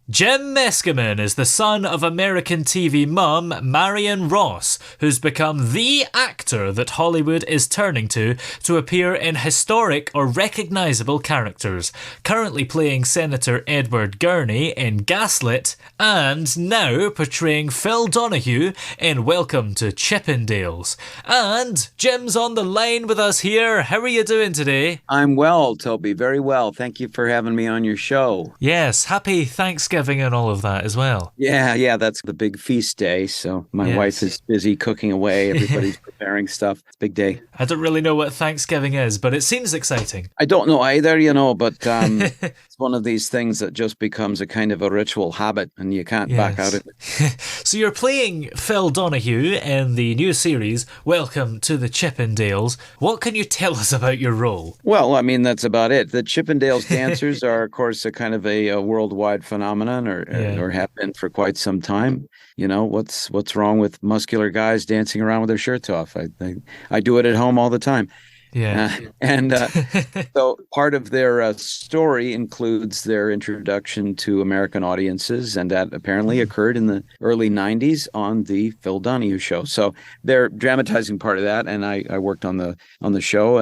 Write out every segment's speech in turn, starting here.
Jim Meskimen is the son of American TV mum Marion Ross, who's become the actor that Hollywood is turning to appear in historic or recognisable characters, currently playing Senator Edward Gurney in Gaslit, and now portraying Phil Donahue in Welcome to Chippendales. And Jim's on the line with us here. How are you doing today? I'm well, Toby. Very well. Thank you for having me on your show. Yes, happy Thanksgiving and all of that as well. Yeah, that's the big feast day. So my wife Yes. is busy cooking away. Everybody's preparing stuff. It's a big day. I don't really know what Thanksgiving is, but it seems exciting. I don't know either, but it's one of these things that just becomes a kind of a ritual habit and you can't back out Yes. of it. So you're playing Phil Donahue in the new series, Welcome to the Chippendales. What can you tell us about your role? Well, I mean, that's about it. The Chippendales dancers are, of course, a kind of a worldwide phenomenon or have been for quite some time. What's wrong with muscular guys dancing around with their shirts off? I do it at home all the time. Yeah. And so part of their story includes their introduction to American audiences, and that apparently occurred in the early 90s on the Phil Donahue show. So they're dramatizing part of that, and I worked on the show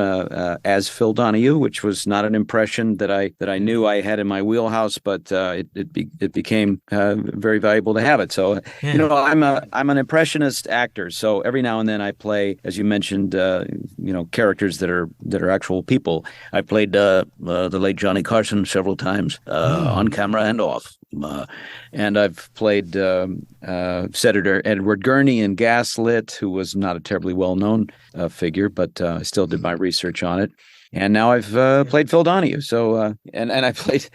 as Phil Donahue, which was not an impression that I knew I had in my wheelhouse, but it became very valuable to have it. So I'm an impressionist actor, so every now and then I play, as you mentioned, characters that are actual people. I played the late Johnny Carson several times on camera and off. And I've played Senator Edward Gurney in Gaslit, who was not a terribly well-known figure, but I still did my research on it. And now I've played Phil Donahue. So and I played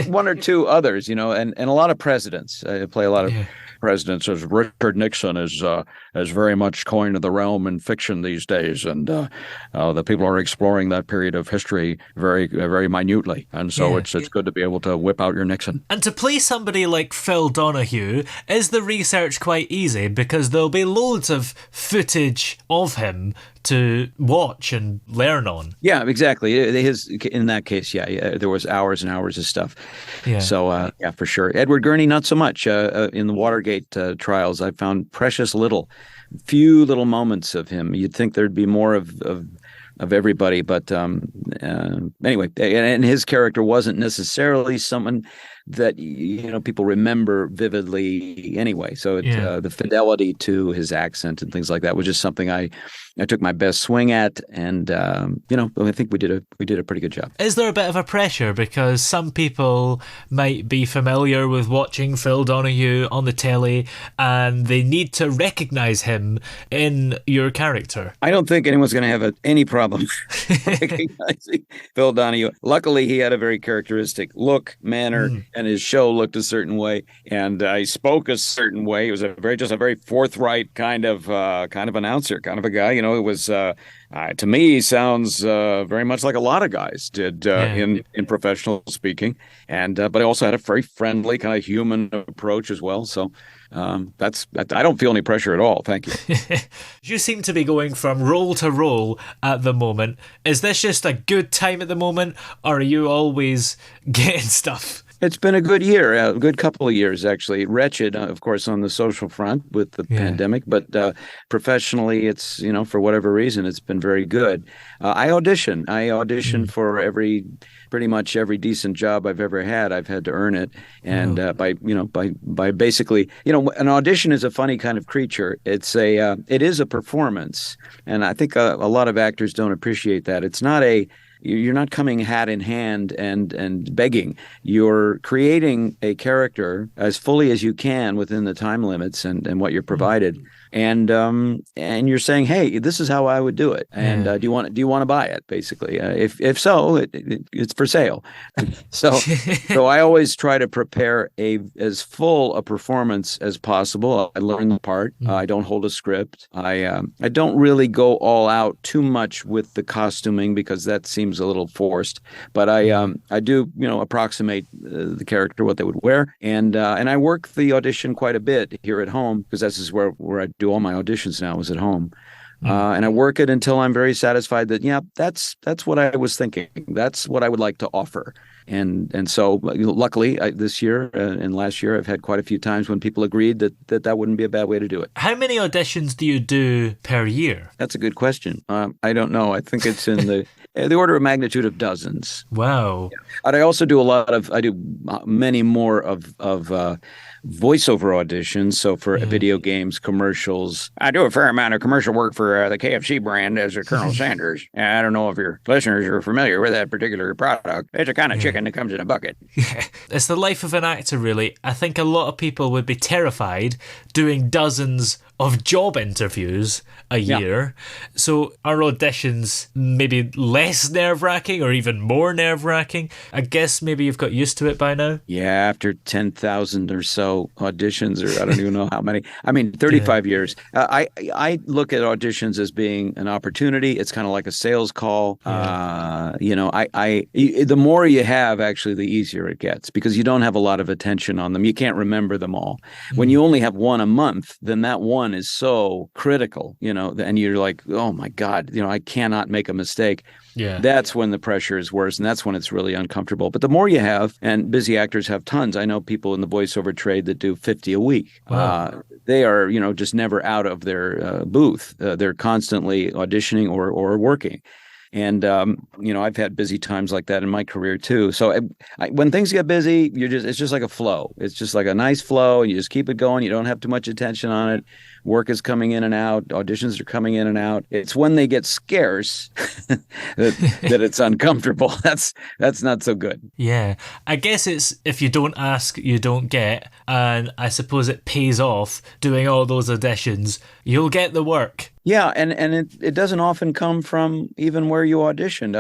one or two others, and a lot of presidents. I play a lot of presidents, as Richard Nixon is very much coined to the realm in fiction these days, and the people are exploring that period of history very very minutely, and so it's good to be able to whip out your Nixon. And to play somebody like Phil Donahue, is the research quite easy? Because there'll be loads of footage of him to watch and learn on. Yeah, exactly. In that case, there was hours and hours of stuff. Yeah. So, for sure. Edward Gurney, not so much. In the Watergate trials, I found few little moments of him. You'd think there'd be more of everybody, but anyway, and his character wasn't necessarily someone that people remember vividly anyway. So the fidelity to his accent and things like that was just something I took my best swing at, and I think we did a pretty good job. Is there a bit of a pressure because some people might be familiar with watching Phil Donahue on the telly and they need to recognize him in your character? I don't think anyone's going to have any problem recognizing Phil Donahue. Luckily, he had a very characteristic look, manner, and his show looked a certain way, and I spoke a certain way. He was a very forthright kind of announcer, kind of a guy. It was to me, he sounds very much like a lot of guys did in professional speaking, and but I also had a very friendly kind of human approach as well. So I don't feel any pressure at all. Thank you. You seem to be going from role to role at the moment. Is this just a good time at the moment, or are you always getting stuff? It's been a good year, a good couple of years, actually. Wretched, of course, on the social front with the pandemic, but professionally, it's, for whatever reason, it's been very good. I audition for pretty much every decent job I've ever had. I've had to earn it. And by basically, an audition is a funny kind of creature. It is a performance. And I think a lot of actors don't appreciate that. You're not coming hat in hand and begging. You're creating a character as fully as you can within the time limits and what you're provided. And you're saying, hey, this is how I would do it. And do you want to buy it? Basically, if so, it's for sale. So I always try to prepare as full a performance as possible. I learn the part. I don't hold a script. I don't really go all out too much with the costuming because that seems a little forced. But I do approximate the character, what they would wear, and I work the audition quite a bit here at home because this is where I do all my auditions now is at home. And I work it until I'm very satisfied that, yeah, that's what I was thinking. That's what I would like to offer. And so luckily this year and last year, I've had quite a few times when people agreed that wouldn't be a bad way to do it. How many auditions do you do per year? That's a good question. I don't know. I think it's in the order of magnitude of dozens. Wow. And I also do I do many more of voiceover auditions. So for video games, commercials, I do a fair amount of commercial work for the KFC brand as a Colonel Sanders. And I don't know if your listeners are familiar with that particular product. It's a kind of chicken that comes in a bucket. Yeah. It's the life of an actor, really. I think a lot of people would be terrified doing dozens of job interviews a year. So are auditions maybe less nerve-wracking or even more nerve-wracking? I guess maybe you've got used to it by now. Yeah, after 10,000 or so auditions, or I don't even know how many. I mean, 35 years. I look at auditions as being an opportunity. It's kind of like a sales call. The more you have, actually, the easier it gets because you don't have a lot of attention on them. You can't remember them all. When you only have one a month, then that one is so critical, and you're like, oh my God, I cannot make a mistake. Yeah. That's when the pressure is worse, and that's when it's really uncomfortable. But the more you have, and busy actors have tons. I know people in the voiceover trade that do 50 a week. Wow. They are, just never out of their booth. They're constantly auditioning or working. And, I've had busy times like that in my career too. So when things get busy, it's just like a flow. It's just like a nice flow and you just keep it going. You don't have too much attention on it. Work is coming in and out. Auditions are coming in and out. It's when they get scarce that it's uncomfortable. That's not so good. Yeah. I guess it's if you don't ask, you don't get. And I suppose it pays off doing all those auditions. You'll get the work. Yeah, and it doesn't often come from even where you auditioned.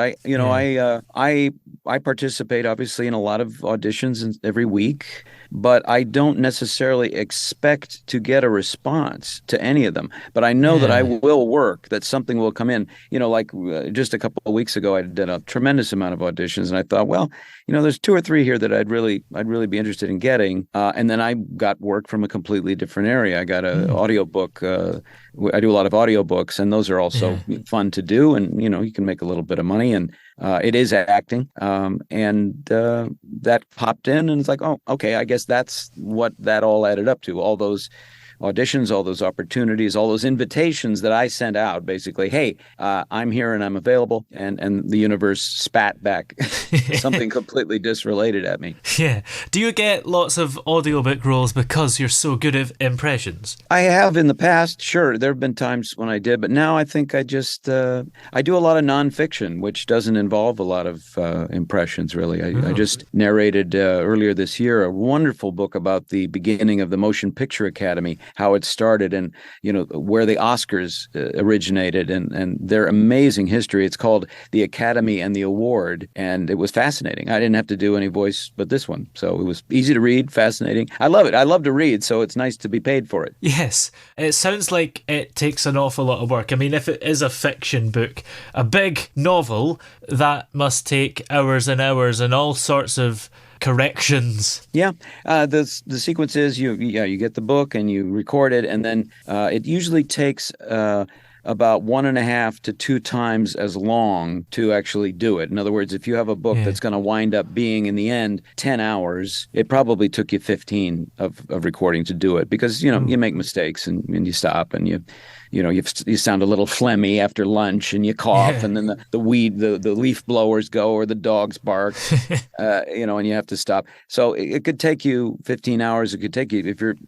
I participate obviously in a lot of auditions every week, but I don't necessarily expect to get a response to any of them. But I know that I will work, that something will come in. Just a couple of weeks ago, I did a tremendous amount of auditions, and I thought, well, there's 2 or 3 here that I'd really be interested in getting. And then I got work from a completely different area. I got an audiobook. I do a lot of audiobooks, and those are also fun to do. And, you can make a little bit of money, and it is acting. And that popped in, and it's like, oh, okay, I guess that's what that all added up to. All those auditions, all those opportunities, all those invitations that I sent out, basically, hey, I'm here and I'm available, and the universe spat back something completely disrelated at me. Yeah. Do you get lots of audiobook roles because you're so good at impressions? I have in the past, sure. There have been times when I did, but now I think I just, I do a lot of nonfiction, which doesn't involve a lot of impressions, really. I just narrated earlier this year a wonderful book about the beginning of the Motion Picture Academy, how it started and, where the Oscars originated and their amazing history. It's called The Academy and the Award, and it was fascinating. I didn't have to do any voice but this one. So it was easy to read, fascinating. I love it. I love to read, so it's nice to be paid for it. Yes. It sounds like it takes an awful lot of work. I mean, if it is a fiction book, a big novel, that must take hours and hours and all sorts of corrections. Yeah, the sequence is you get the book and you record it, and then it usually takes about 1.5 to 2 times as long to actually do it. In other words, if you have a book that's going to wind up being in the end 10 hours, it probably took you 15 of recording to do it because you make mistakes and you stop and you sound a little phlegmy after lunch and you cough and then the leaf blowers go or the dogs bark, and you have to stop. So it could take you 15 hours. It could take you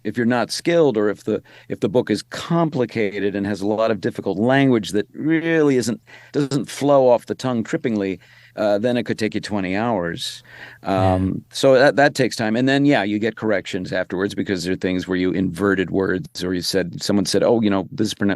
if you're not skilled or if the book is complicated and has a lot of difficult language that really doesn't flow off the tongue trippingly. Then it could take you 20 hours. So that takes time. And then, you get corrections afterwards because there are things where you inverted words or someone said, oh,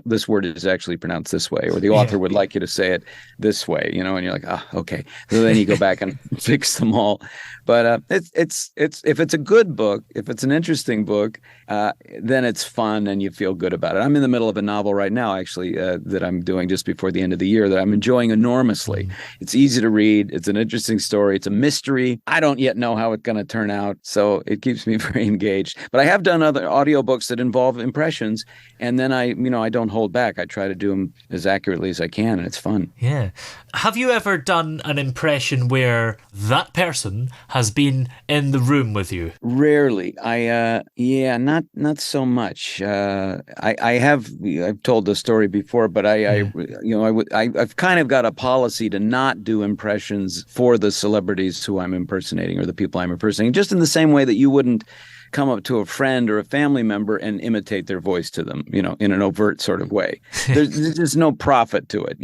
this word is actually pronounced this way, or the author would like you to say it this way, and you're like, okay. So then you go back and fix them all. But it's if it's a good book, if it's an interesting book, then it's fun and you feel good about it. I'm in the middle of a novel right now, actually, that I'm doing just before the end of the year that I'm enjoying enormously. It's easy to read. read. It's an interesting story. It's a mystery. I don't yet know how it's going to turn out. So it keeps me very engaged. But I have done other audiobooks that involve impressions. And then I don't hold back. I try to do them as accurately as I can. And it's fun. Yeah. Have you ever done an impression where that person has been in the room with you? Rarely. Not so much. I've told the story before, but I've kind of got a policy to not do impressions for the celebrities who I'm impersonating or the people I'm impersonating, just in the same way that you wouldn't come up to a friend or a family member and imitate their voice to them, in an overt sort of way. There's just no profit to it.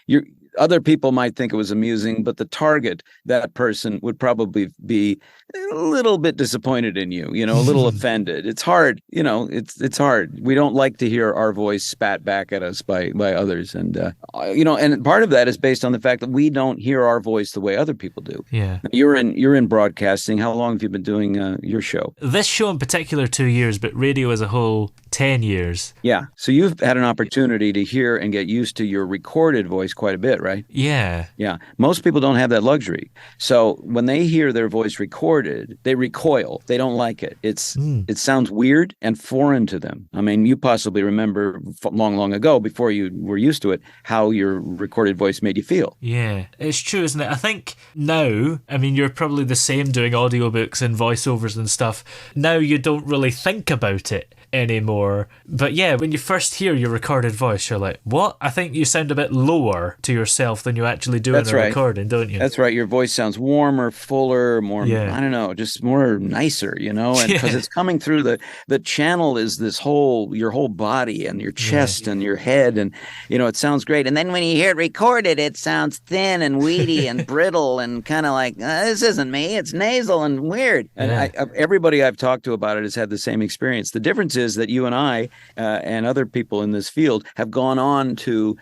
You're other people might think it was amusing, but the target, that person, would probably be a little bit disappointed in you, a little offended. It's hard, it's hard. We don't like to hear our voice spat back at us by others. And, and part of that is based on the fact that we don't hear our voice the way other people do. Yeah. You're in broadcasting. How long have you been doing your show? This show in particular, 2 years, but radio as a whole, 10 years. Yeah. So you've had an opportunity to hear and get used to your recorded voice quite a bit, right? Yeah. Yeah. Most people don't have that luxury. So when they hear their voice recorded, they recoil. They don't like it. It sounds weird and foreign to them. I mean, you possibly remember long, long ago, before you were used to it, how your recorded voice made you feel. Yeah. It's true, isn't it? I think now, you're probably the same doing audiobooks and voiceovers and stuff. Now you don't really think about it anymore. But yeah, when you first hear your recorded voice, you're like, what? I think you sound a bit lower to yourself than you actually do in a recording, don't you? That's right. Your voice sounds warmer, fuller, more, I don't know, just more nicer, and because it's coming through the channel is your whole body and your chest and your head, and it sounds great. And then when you hear it recorded, it sounds thin and weedy and brittle and kind of like, this isn't me. It's nasal and weird. And everybody I've talked to about it has had the same experience. The difference is that you and I and other people in this field have gone on to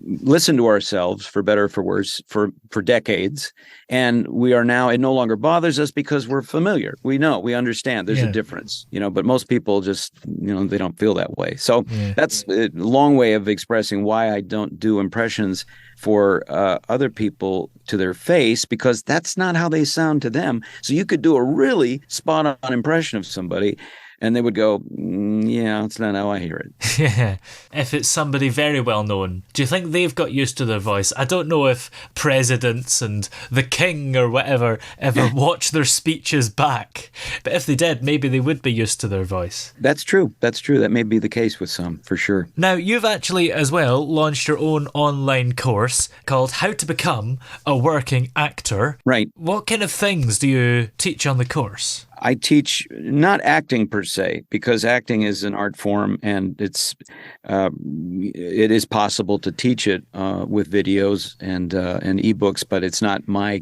listen to ourselves, for better or for worse, for decades, and we are now, it no longer bothers us because we're familiar. We understand there's a difference, but most people just, they don't feel that way. So that's a long way of expressing why I don't do impressions for other people to their face, because that's not how they sound to them. So you could do a really spot-on impression of somebody, and they would go, yeah, that's not how I hear it. Yeah. If it's somebody very well known, do you think they've got used to their voice? I don't know if presidents and the king or whatever ever watch their speeches back. But if they did, maybe they would be used to their voice. That's true. That may be the case with some, for sure. Now, you've actually as well launched your own online course called How to Become a Working Actor. Right. What kind of things do you teach on the course? I teach not acting per se, because acting is an art form, and it is possible to teach it with videos and ebooks, but it's not my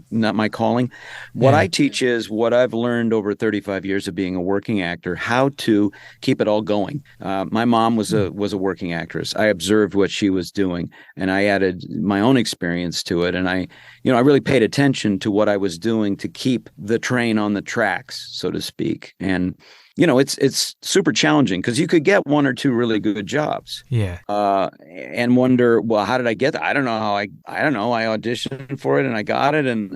calling. What I teach is what I've learned over 35 years of being a working actor, how to keep it all going. My mom was a working actress. I observed what she was doing, and I added my own experience to it, and I really paid attention to what I was doing to keep the train on the tracks, so to speak. And it's super challenging, because you could get one or two really good jobs. Yeah. And wonder, well, how did I get that? I don't know how I auditioned for it and I got it. And,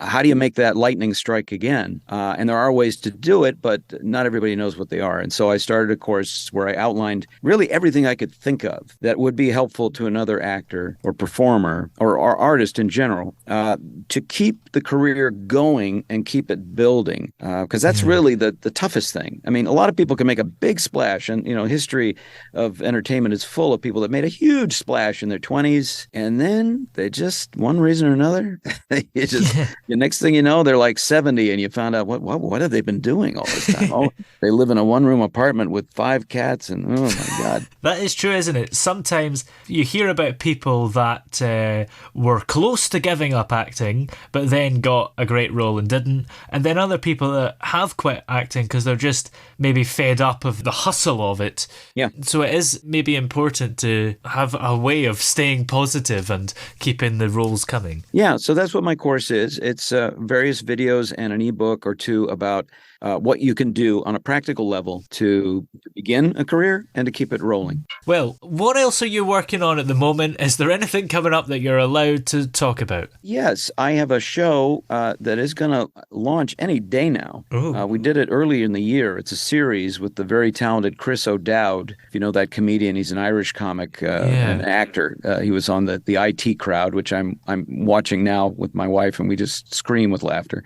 how do you make that lightning strike again? And there are ways to do it, but not everybody knows what they are. And so I started a course where I outlined really everything I could think of that would be helpful to another actor or performer or artist in general, to keep the career going and keep it building. Because that's really the toughest thing. I mean, a lot of people can make a big splash, and history of entertainment is full of people that made a huge splash in their 20s, and then they just, one reason or another, the next thing you know, they're like 70, and you found out what have they been doing all this time? Oh, they live in a one-room apartment with 5 cats, and oh my God. That is true, isn't it? Sometimes you hear about people that were close to giving up acting, but then got a great role and didn't, and then other people that have quit acting because they're just maybe fed up of the hustle of it. Yeah. So it is maybe important to have a way of staying positive and keeping the roles coming. Yeah. So that's what my course is. It's various videos and an ebook or two about what you can do on a practical level to begin a career and to keep it rolling. Well, what else are you working on at the moment? Is there anything coming up that you're allowed to talk about? Yes, I have a show that is going to launch any day now. We did it early in the year. It's a series with the very talented Chris O'Dowd. If you know that comedian, he's an Irish comic, an actor. He was on the IT Crowd, which I'm watching now with my wife, and we just scream with laughter.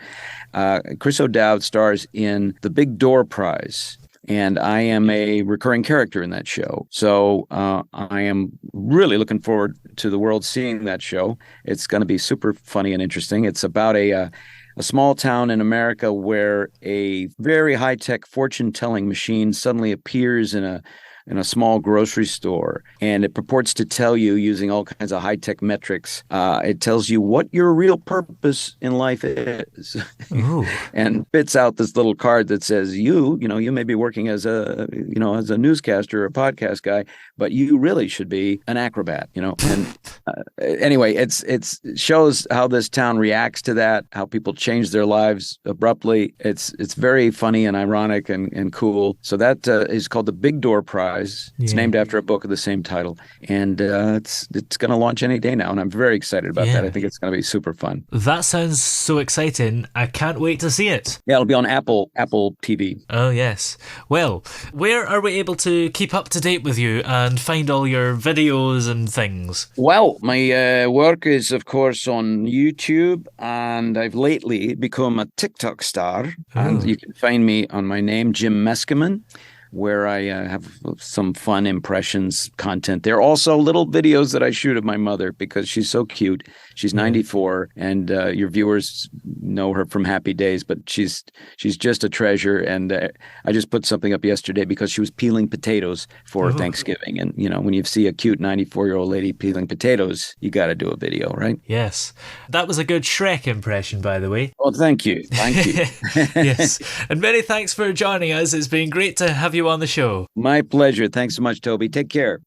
Chris O'Dowd stars in the Big Door Prize. And I am a recurring character in that show. So I am really looking forward to the world seeing that show. It's going to be super funny and interesting. It's about a small town in America where a very high-tech fortune-telling machine suddenly appears in a small grocery store, and it purports to tell you, using all kinds of high-tech metrics, it tells you what your real purpose in life is. And spits out this little card that says, you may be working as a newscaster or a podcast guy, but you really should be an acrobat, And anyway, it shows how this town reacts to that, how people change their lives abruptly. It's very funny and ironic and cool. So that is called the Big Door Prize. It's named after a book of the same title, and it's going to launch any day now, and I'm very excited about that. I think it's going to be super fun. That sounds so exciting. I can't wait to see it. Yeah, it'll be on Apple TV. Oh, yes. Well, where are we able to keep up to date with you and find all your videos and things? Well, my work is, of course, on YouTube, and I've lately become a TikTok star, and you can find me on my name, Jim Meskimen, where I have some fun impressions content. There are also little videos that I shoot of my mother because she's so cute. She's 94, and your viewers know her from Happy Days, but she's just a treasure. And I just put something up yesterday because she was peeling potatoes for Thanksgiving. And, when you see a cute 94-year-old lady peeling potatoes, you got to do a video, right? Yes. That was a good Shrek impression, by the way. Oh, thank you. Thank you. Yes. And many thanks for joining us. It's been great to have you on the show. My pleasure. Thanks so much, Toby. Take care.